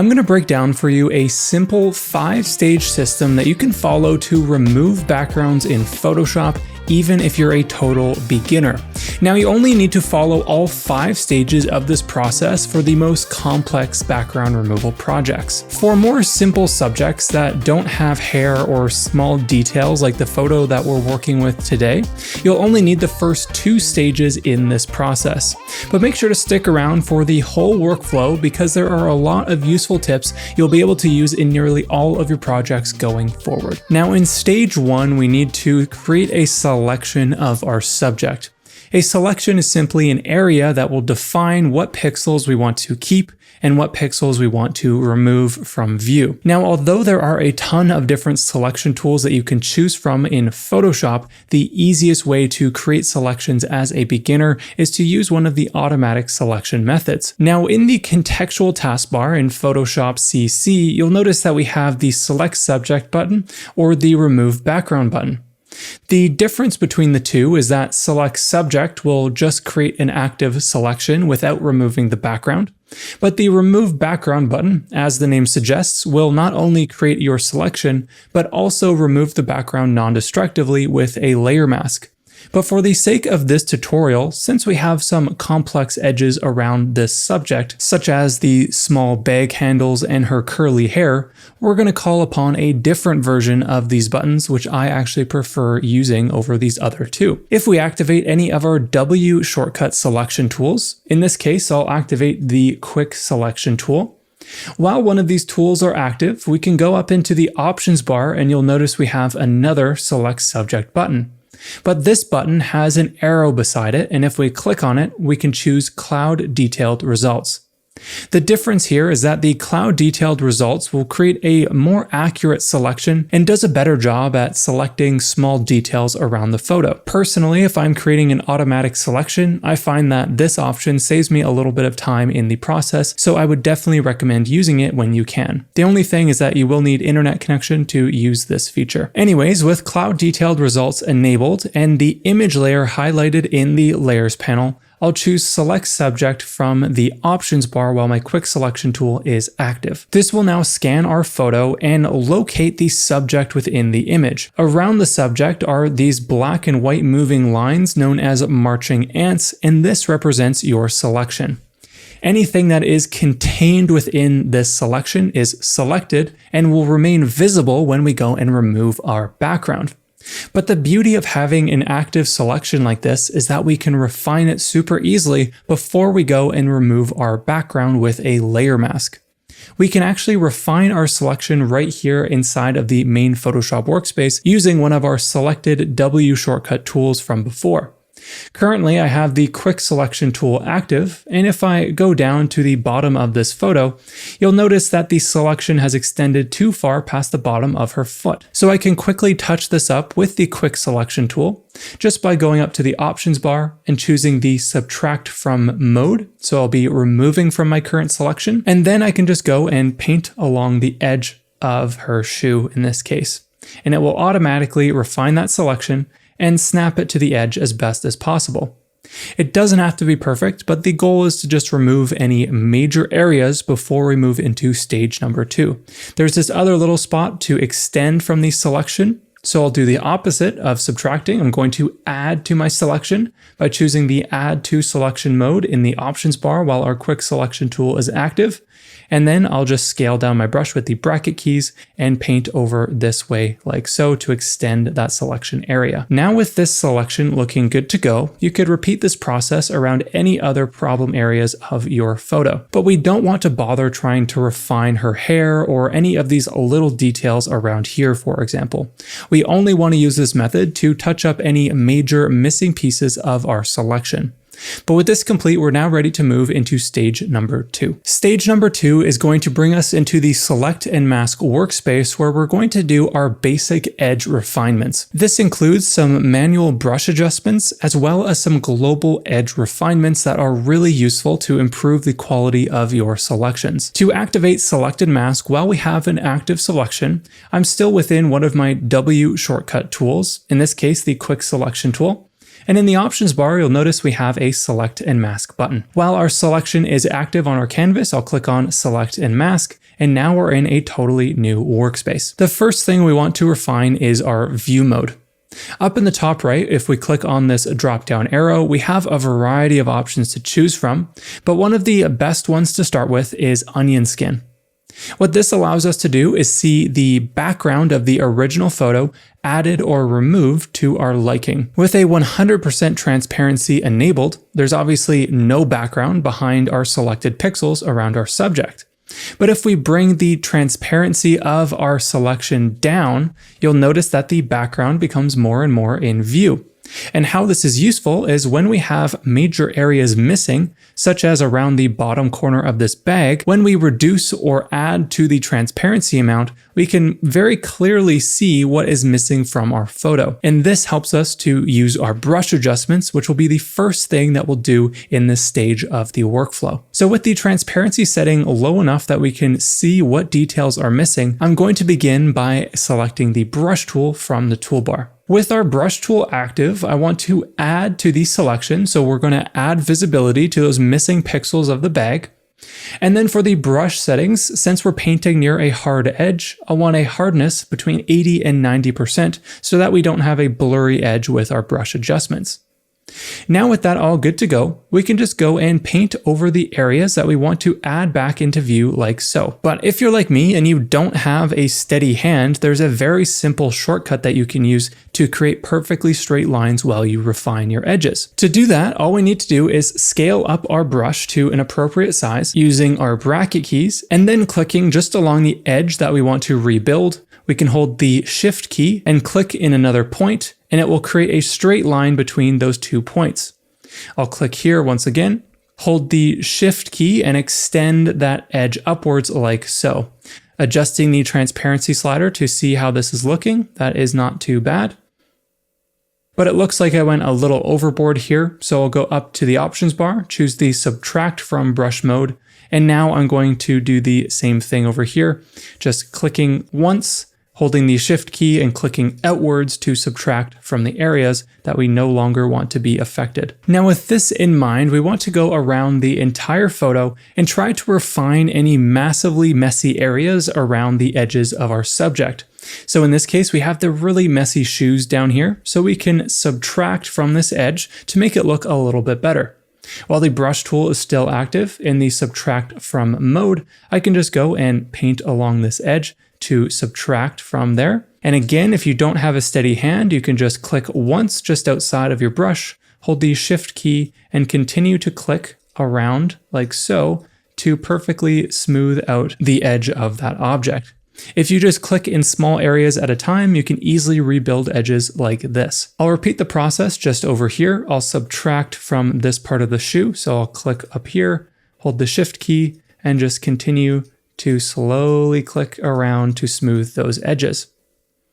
I'm going to break down for you a simple 5-stage system that you can follow to remove backgrounds in Photoshop, even if you're a total beginner. Now, you only need to follow all 5 stages of this process for the most complex background removal projects. For more simple subjects that don't have hair or small details like the photo that we're working with today, you'll only need the first 2 stages in this process. But make sure to stick around for the whole workflow because there are a lot of useful tips you'll be able to use in nearly all of your projects going forward. Now, in stage 1, we need to create a selection of our subject. A selection is simply an area that will define what pixels we want to keep and what pixels we want to remove from view. Now, although there are a ton of different selection tools that you can choose from in Photoshop, the easiest way to create selections as a beginner is to use one of the automatic selection methods. Now, in the contextual taskbar in Photoshop CC, you'll notice that we have the Select Subject button or the Remove Background button. The difference between the two is that Select Subject will just create an active selection without removing the background, but the Remove Background button, as the name suggests, will not only create your selection, but also remove the background non-destructively with a layer mask. But for the sake of this tutorial, since we have some complex edges around this subject, such as the small bag handles and her curly hair, we're going to call upon a different version of these buttons, which I actually prefer using over these other two. If we activate any of our W shortcut selection tools, in this case, I'll activate the Quick Selection tool. While one of these tools are active, we can go up into the options bar and you'll notice we have another Select Subject button. But this button has an arrow beside it, and if we click on it, we can choose Cloud Detailed Results. The difference here is that the Cloud Detailed Results will create a more accurate selection and does a better job at selecting small details around the photo. Personally, if I'm creating an automatic selection, I find that this option saves me a little bit of time in the process, so I would definitely recommend using it when you can. The only thing is that you will need internet connection to use this feature. Anyways, with Cloud Detailed Results enabled and the image layer highlighted in the Layers panel, I'll choose Select Subject from the options bar while my Quick Selection tool is active. This will now scan our photo and locate the subject within the image. Around the subject are these black and white moving lines known as marching ants, and this represents your selection. Anything that is contained within this selection is selected and will remain visible when we go and remove our background. But the beauty of having an active selection like this is that we can refine it super easily before we go and remove our background with a layer mask. We can actually refine our selection right here inside of the main Photoshop workspace using one of our selected W shortcut tools from before. Currently, I have the Quick Selection tool active, and if I go down to the bottom of this photo, you'll notice that the selection has extended too far past the bottom of her foot. So I can quickly touch this up with the Quick Selection tool, just by going up to the options bar and choosing the Subtract From mode. So I'll be removing from my current selection, and then I can just go and paint along the edge of her shoe in this case. And it will automatically refine that selection and snap it to the edge as best as possible. It doesn't have to be perfect, but the goal is to just remove any major areas before we move into stage number 2. There's this other little spot to extend from the selection, so I'll do the opposite of subtracting. I'm going to add to my selection by choosing the Add to Selection mode in the options bar while our Quick Selection tool is active. And then I'll just scale down my brush with the bracket keys and paint over this way like so to extend that selection area. Now with this selection looking good to go, you could repeat this process around any other problem areas of your photo. But we don't want to bother trying to refine her hair or any of these little details around here, for example. We only want to use this method to touch up any major missing pieces of our selection. But with this complete, we're now ready to move into stage number 2. Stage number 2 is going to bring us into the Select and Mask workspace where we're going to do our basic edge refinements. This includes some manual brush adjustments as well as some global edge refinements that are really useful to improve the quality of your selections. To activate Select and Mask while we have an active selection, I'm still within one of my W shortcut tools, in this case the Quick Selection tool. And in the options bar, you'll notice we have a select and mask button. While our selection is active on our canvas, I'll click on select and mask, and now we're in a totally new workspace. The first thing we want to refine is our view mode. Up in the top right, if we click on this drop-down arrow, we have a variety of options to choose from, but one of the best ones to start with is onion skin. What this allows us to do is see the background of the original photo added or removed to our liking. With a 100% transparency enabled, there's obviously no background behind our selected pixels around our subject. But if we bring the transparency of our selection down, you'll notice that the background becomes more and more in view. And how this is useful is when we have major areas missing, such as around the bottom corner of this bag, when we reduce or add to the transparency amount, we can very clearly see what is missing from our photo. And this helps us to use our brush adjustments, which will be the first thing that we'll do in this stage of the workflow. So with the transparency setting low enough that we can see what details are missing, I'm going to begin by selecting the brush tool from the toolbar. With our brush tool active, I want to add to the selection, so we're going to add visibility to those missing pixels of the bag. And then for the brush settings, since we're painting near a hard edge, I want a hardness between 80 and 90% so that we don't have a blurry edge with our brush adjustments. Now with that all good to go, we can just go and paint over the areas that we want to add back into view like so. But if you're like me and you don't have a steady hand, there's a very simple shortcut that you can use to create perfectly straight lines while you refine your edges. To do that, all we need to do is scale up our brush to an appropriate size using our bracket keys and then clicking just along the edge that we want to rebuild. We can hold the Shift key and click in another point, and it will create a straight line between those 2 points. I'll click here once again, hold the Shift key and extend that edge upwards like so. Adjusting the transparency slider to see how this is looking, that is not too bad. But it looks like I went a little overboard here, so I'll go up to the options bar, choose the subtract from brush mode, and now I'm going to do the same thing over here, just clicking once, holding the Shift key and clicking outwards to subtract from the areas that we no longer want to be affected. Now with this in mind, we want to go around the entire photo and try to refine any massively messy areas around the edges of our subject. So in this case, we have the really messy shoes down here, so we can subtract from this edge to make it look a little bit better. While the brush tool is still active in the subtract from mode, I can just go and paint along this edge to subtract from there. And again, if you don't have a steady hand, you can just click once just outside of your brush, hold the Shift key and continue to click around like so to perfectly smooth out the edge of that object. If you just click in small areas at a time, you can easily rebuild edges like this. I'll repeat the process just over here. I'll subtract from this part of the shoe. So I'll click up here, hold the Shift key, and just continue to slowly click around to smooth those edges.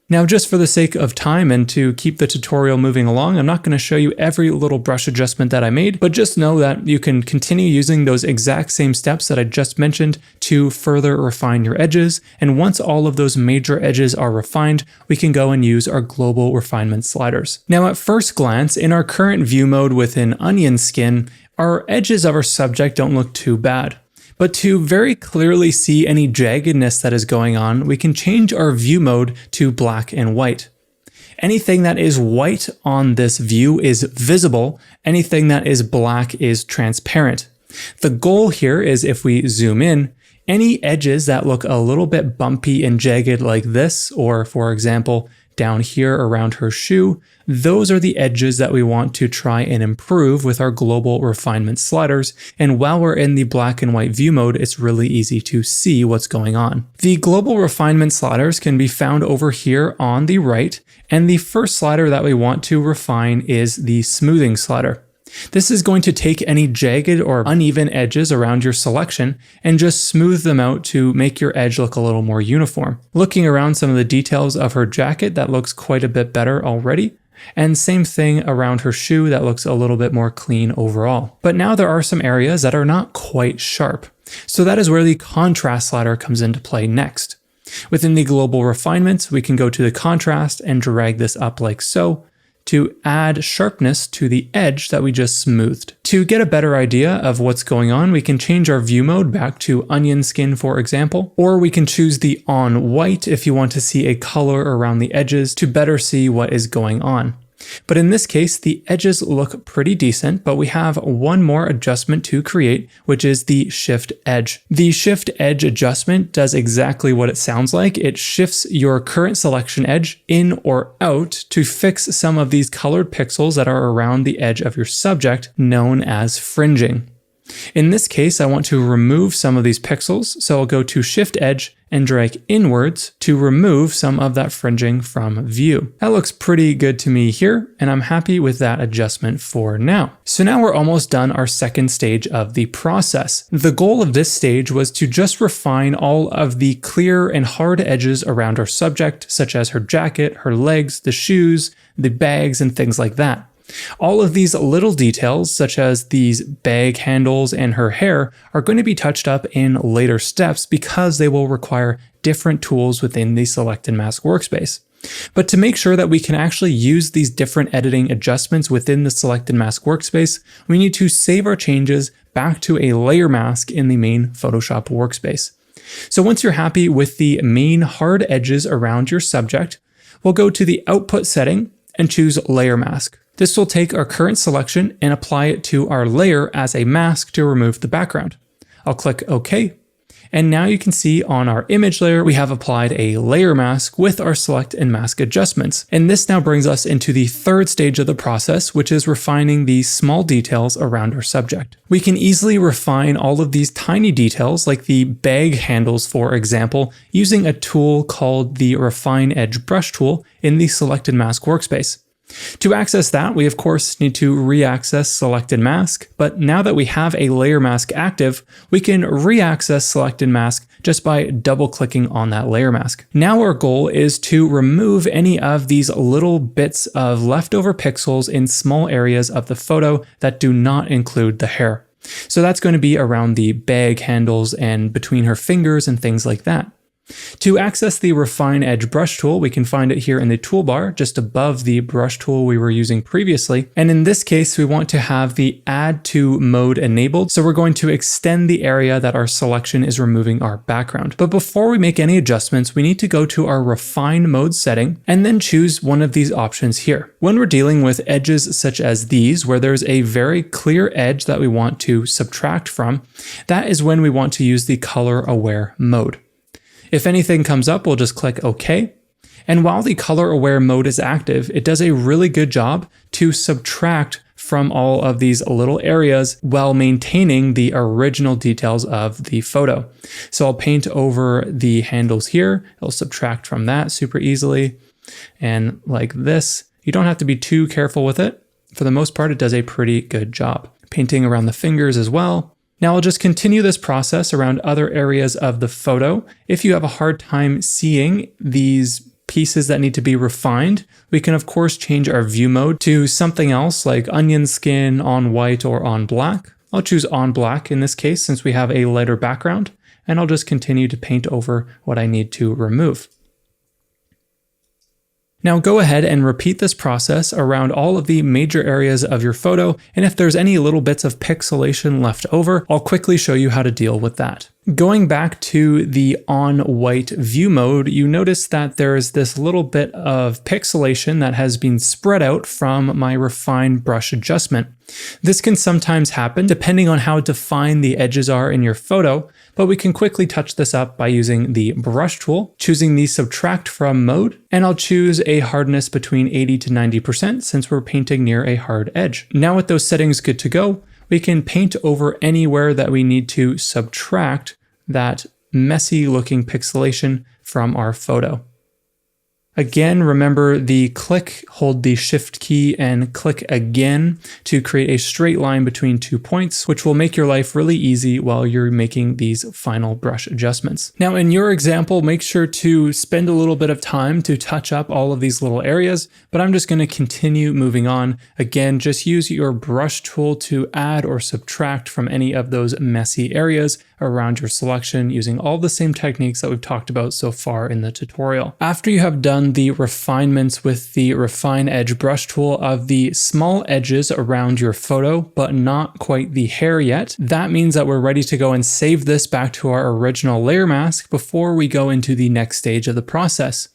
Now, just for the sake of time and to keep the tutorial moving along, I'm not going to show you every little brush adjustment that I made, but just know that you can continue using those exact same steps that I just mentioned to further refine your edges. And once all of those major edges are refined, we can go and use our global refinement sliders. Now, at first glance, in our current view mode within onion skin, our edges of our subject don't look too bad. But to very clearly see any jaggedness that is going on, we can change our view mode to black and white. Anything that is white on this view is visible. Anything that is black is transparent. The goal here is, if we zoom in, any edges that look a little bit bumpy and jagged like this, or for example, down here around her shoe, those are the edges that we want to try and improve with our global refinement sliders. And while we're in the black and white view mode, it's really easy to see what's going on. The global refinement sliders can be found over here on the right. And the first slider that we want to refine is the smoothing slider. This is going to take any jagged or uneven edges around your selection and just smooth them out to make your edge look a little more uniform. Looking around some of the details of her jacket, that looks quite a bit better already. And same thing around her shoe, that looks a little bit more clean overall. But now there are some areas that are not quite sharp. So that is where the contrast slider comes into play next. Within the global refinements, we can go to the contrast and drag this up like so, to add sharpness to the edge that we just smoothed. To get a better idea of what's going on, we can change our view mode back to onion skin, for example, or we can choose the on white if you want to see a color around the edges to better see what is going on. But in this case, the edges look pretty decent, but we have one more adjustment to create, which is the shift edge. The shift edge adjustment does exactly what it sounds like. It shifts your current selection edge in or out to fix some of these colored pixels that are around the edge of your subject, known as fringing. In this case, I want to remove some of these pixels, so I'll go to Shift Edge and drag inwards to remove some of that fringing from view. That looks pretty good to me here, and I'm happy with that adjustment for now. So now we're almost done our second stage of the process. The goal of this stage was to just refine all of the clear and hard edges around our subject, such as her jacket, her legs, the shoes, the bags, and things like that. All of these little details, such as these bag handles and her hair, are going to be touched up in later steps because they will require different tools within the Select and Mask workspace. But to make sure that we can actually use these different editing adjustments within the Select and Mask workspace, we need to save our changes back to a layer mask in the main Photoshop workspace. So once you're happy with the main hard edges around your subject, we'll go to the Output setting and choose Layer Mask. This will take our current selection and apply it to our layer as a mask to remove the background. I'll click OK. And now you can see on our image layer, we have applied a layer mask with our select and mask adjustments. And this now brings us into the third stage of the process, which is refining these small details around our subject. We can easily refine all of these tiny details, like the bag handles, for example, using a tool called the Refine Edge Brush tool in the Select and Mask workspace. To access that, we of course need to re-access Select and Mask, but now that we have a layer mask active, we can re-access Select and Mask just by double-clicking on that layer mask. Now our goal is to remove any of these little bits of leftover pixels in small areas of the photo that do not include the hair. So that's going to be around the bag handles and between her fingers and things like that. To access the Refine Edge Brush tool, we can find it here in the toolbar, just above the brush tool we were using previously. And in this case, we want to have the Add to mode enabled. So we're going to extend the area that our selection is removing our background. But before we make any adjustments, we need to go to our Refine mode setting and then choose one of these options here. When we're dealing with edges such as these, where there's a very clear edge that we want to subtract from, that is when we want to use the Color Aware mode. If anything comes up, we'll just click OK. And while the color aware mode is active, it does a really good job to subtract from all of these little areas while maintaining the original details of the photo. So I'll paint over the handles here. It'll subtract from that super easily. And like this, you don't have to be too careful with it. For the most part, it does a pretty good job. Painting around the fingers as well. Now I'll just continue this process around other areas of the photo. If you have a hard time seeing these pieces that need to be refined, we can of course change our view mode to something else like onion skin, on white, or on black. I'll choose on black in this case since we have a lighter background, and I'll just continue to paint over what I need to remove. Now go ahead and repeat this process around all of the major areas of your photo, and if there's any little bits of pixelation left over, I'll quickly show you how to deal with that. Going back to the on white view mode, you notice that there's this little bit of pixelation that has been spread out from my Refine brush adjustment. This can sometimes happen depending on how defined the edges are in your photo, but we can quickly touch this up by using the brush tool, choosing the subtract from mode, and I'll choose a hardness between 80 to 90% since we're painting near a hard edge. Now with those settings good to go, we can paint over anywhere that we need to subtract that messy looking pixelation from our photo. Again, remember the click, hold the shift key and click again to create a straight line between 2 points, which will make your life really easy while you're making these final brush adjustments. Now in your example, make sure to spend a little bit of time to touch up all of these little areas, but I'm just going to continue moving on. Again, just use your brush tool to add or subtract from any of those messy areas around your selection using all the same techniques that we've talked about so far in the tutorial. After you have done the refinements with the Refine Edge brush tool of the small edges around your photo, but not quite the hair yet, that means that we're ready to go and save this back to our original layer mask before we go into the next stage of the process.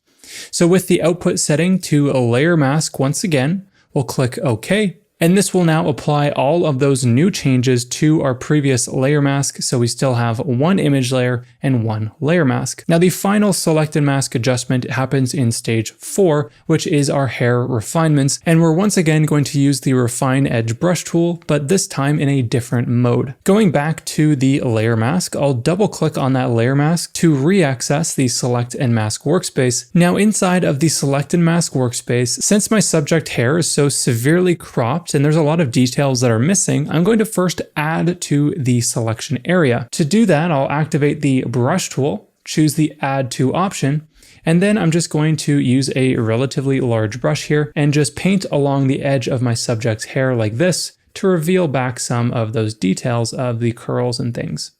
So with the output setting to a layer mask once again, we'll click OK. And this will now apply all of those new changes to our previous layer mask, so we still have one image layer and one layer mask. Now the final select and mask adjustment happens in stage 4, which is our hair refinements, and we're once again going to use the Refine Edge brush tool, but this time in a different mode. Going back to the layer mask, I'll double click on that layer mask to re-access the select and mask workspace. Now inside of the select and mask workspace, since my subject hair is so severely cropped and there's a lot of details that are missing, I'm going to first add to the selection area. To do that, I'll activate the brush tool, choose the add to option, and then I'm just going to use a relatively large brush here and just paint along the edge of my subject's hair like this to reveal back some of those details of the curls and things.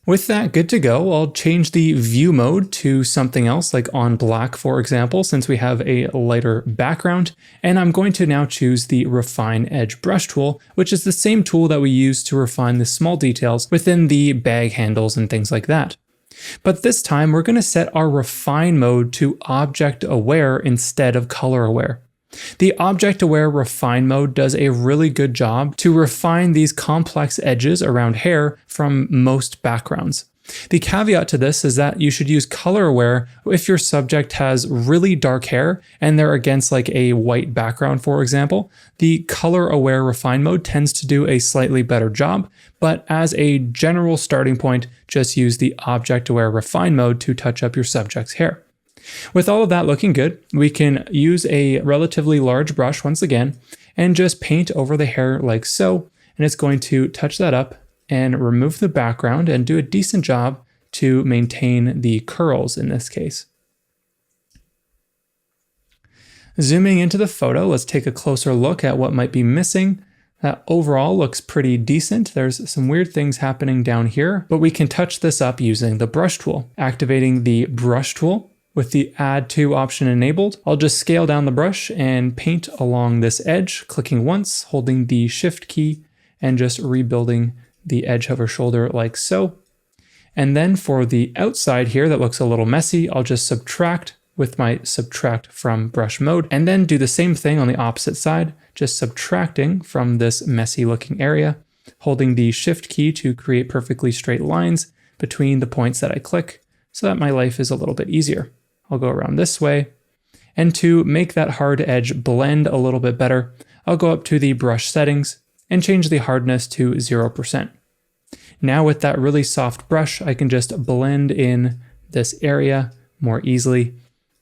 With that good to go, I'll change the view mode to something else like on black, for example, since we have a lighter background. And I'm going to now choose the Refine Edge brush tool, which is the same tool that we use to refine the small details within the bag handles and things like that. But this time we're going to set our refine mode to object aware instead of color aware. The Object Aware Refine mode does a really good job to refine these complex edges around hair from most backgrounds. The caveat to this is that you should use Color Aware if your subject has really dark hair and they're against like a white background, for example. The Color Aware Refine mode tends to do a slightly better job, but as a general starting point, just use the Object Aware Refine mode to touch up your subject's hair. With all of that looking good, we can use a relatively large brush once again and just paint over the hair like so, and it's going to touch that up and remove the background and do a decent job to maintain the curls in this case. Zooming into the photo, let's take a closer look at what might be missing. That overall looks pretty decent. There's some weird things happening down here, but we can touch this up using the brush tool. Activating the brush tool, with the Add To option enabled, I'll just scale down the brush and paint along this edge, clicking once, holding the Shift key, and just rebuilding the edge of her shoulder like so. And then for the outside here that looks a little messy, I'll just subtract with my Subtract From brush mode, and then do the same thing on the opposite side, just subtracting from this messy looking area, holding the Shift key to create perfectly straight lines between the points that I click, so that my life is a little bit easier. I'll go around this way, and to make that hard edge blend a little bit better, I'll go up to the brush settings and change the hardness to 0%. Now with that really soft brush, I can just blend in this area more easily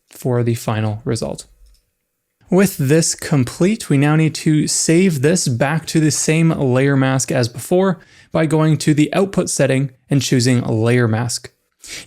for the final result. With this complete, we now need to save this back to the same layer mask as before by going to the output setting and choosing Layer Mask.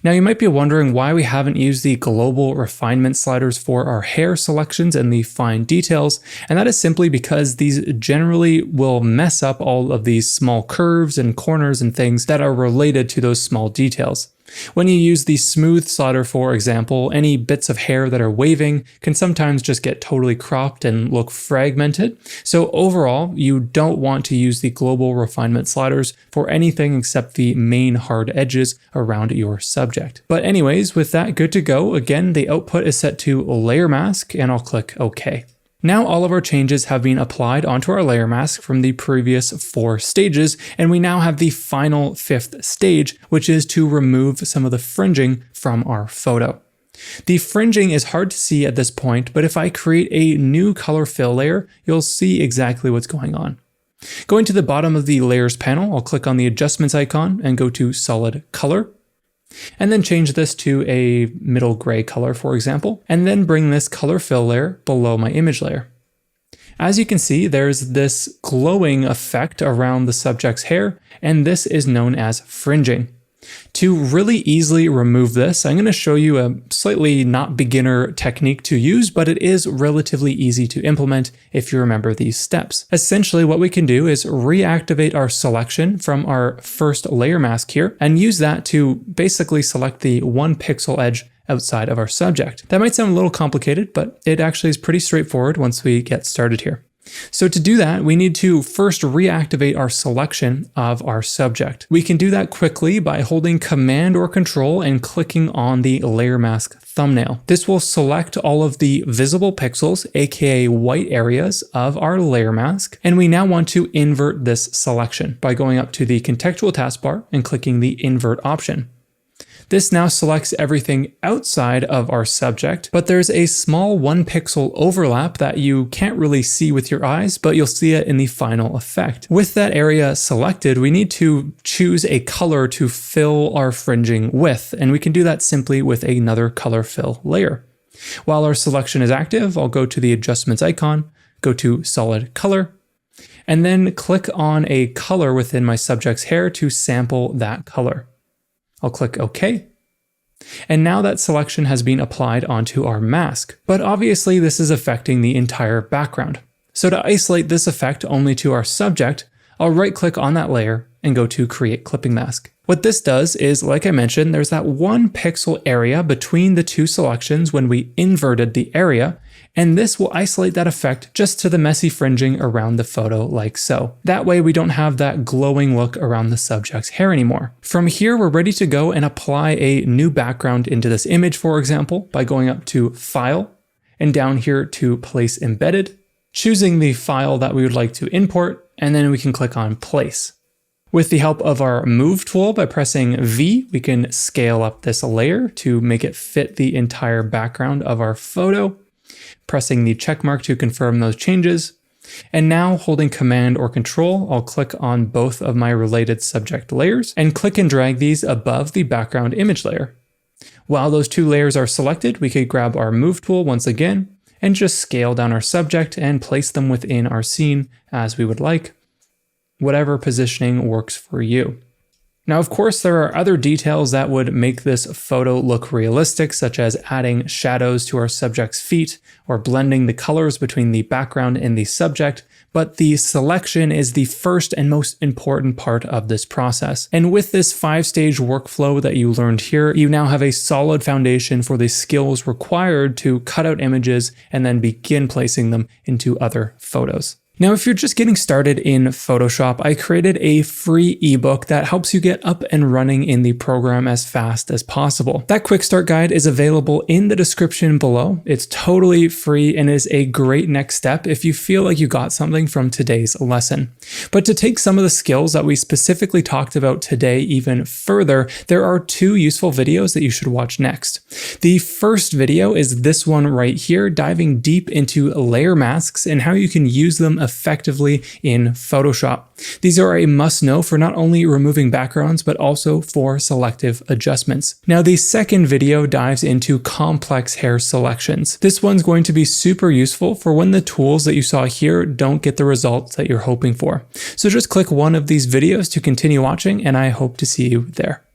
Now you might be wondering why we haven't used the global refinement sliders for our hair selections and the fine details, and that is simply because these generally will mess up all of these small curves and corners and things that are related to those small details. When you use the smooth slider, for example, any bits of hair that are waving can sometimes just get totally cropped and look fragmented. So overall, you don't want to use the global refinement sliders for anything except the main hard edges around your subject. But anyways, with that good to go, again, the output is set to Layer Mask, and I'll click OK. Now all of our changes have been applied onto our layer mask from the previous 4 stages, and we now have the final 5th stage, which is to remove some of the fringing from our photo. The fringing is hard to see at this point, but if I create a new color fill layer, you'll see exactly what's going on. Going to the bottom of the layers panel, I'll click on the adjustments icon and go to solid color. And then change this to a middle gray color, for example, and then bring this color fill layer below my image layer. As you can see, there's this glowing effect around the subject's hair, and this is known as fringing. To really easily remove this, I'm going to show you a slightly not beginner technique to use, but it is relatively easy to implement if you remember these steps. Essentially, what we can do is reactivate our selection from our first layer mask here and use that to basically select the 1 pixel edge outside of our subject. That might sound a little complicated, but it actually is pretty straightforward once we get started here. So to do that, we need to first reactivate our selection of our subject. We can do that quickly by holding Command or Control and clicking on the layer mask thumbnail. This will select all of the visible pixels, aka white areas of our layer mask, and we now want to invert this selection by going up to the contextual taskbar and clicking the invert option. This now selects everything outside of our subject, but there's a small 1 pixel overlap that you can't really see with your eyes, but you'll see it in the final effect. With that area selected, we need to choose a color to fill our fringing with, and we can do that simply with another color fill layer. While our selection is active, I'll go to the adjustments icon, go to solid color, and then click on a color within my subject's hair to sample that color. I'll click OK. And now that selection has been applied onto our mask. But obviously this is affecting the entire background. So to isolate this effect only to our subject, I'll right click on that layer and go to Create Clipping Mask. What this does is, like I mentioned, there's that 1 pixel area between the 2 selections when we inverted the area, and this will isolate that effect just to the messy fringing around the photo like so. That way we don't have that glowing look around the subject's hair anymore. From here, we're ready to go and apply a new background into this image, for example, by going up to File and down here to Place Embedded, choosing the file that we would like to import, and then we can click on Place. With the help of our Move tool, by pressing V, we can scale up this layer to make it fit the entire background of our photo, pressing the check mark to confirm those changes. And now holding Command or Control, I'll click on both of my related subject layers and click and drag these above the background image layer. While those 2 layers are selected, we could grab our Move tool once again and just scale down our subject and place them within our scene as we would like. Whatever positioning works for you. Now, of course, there are other details that would make this photo look realistic, such as adding shadows to our subject's feet or blending the colors between the background and the subject, but the selection is the first and most important part of this process. And with this 5-stage workflow that you learned here, you now have a solid foundation for the skills required to cut out images and then begin placing them into other photos. Now, if you're just getting started in Photoshop, I created a free ebook that helps you get up and running in the program as fast as possible. That quick start guide is available in the description below. It's totally free and is a great next step if you feel like you got something from today's lesson. But to take some of the skills that we specifically talked about today even further, there are 2 useful videos that you should watch next. The first video is this one right here, diving deep into layer masks and how you can use them effectively in Photoshop. These are a must-know for not only removing backgrounds, but also for selective adjustments. Now, the second video dives into complex hair selections. This one's going to be super useful for when the tools that you saw here don't get the results that you're hoping for. So just click one of these videos to continue watching, and I hope to see you there.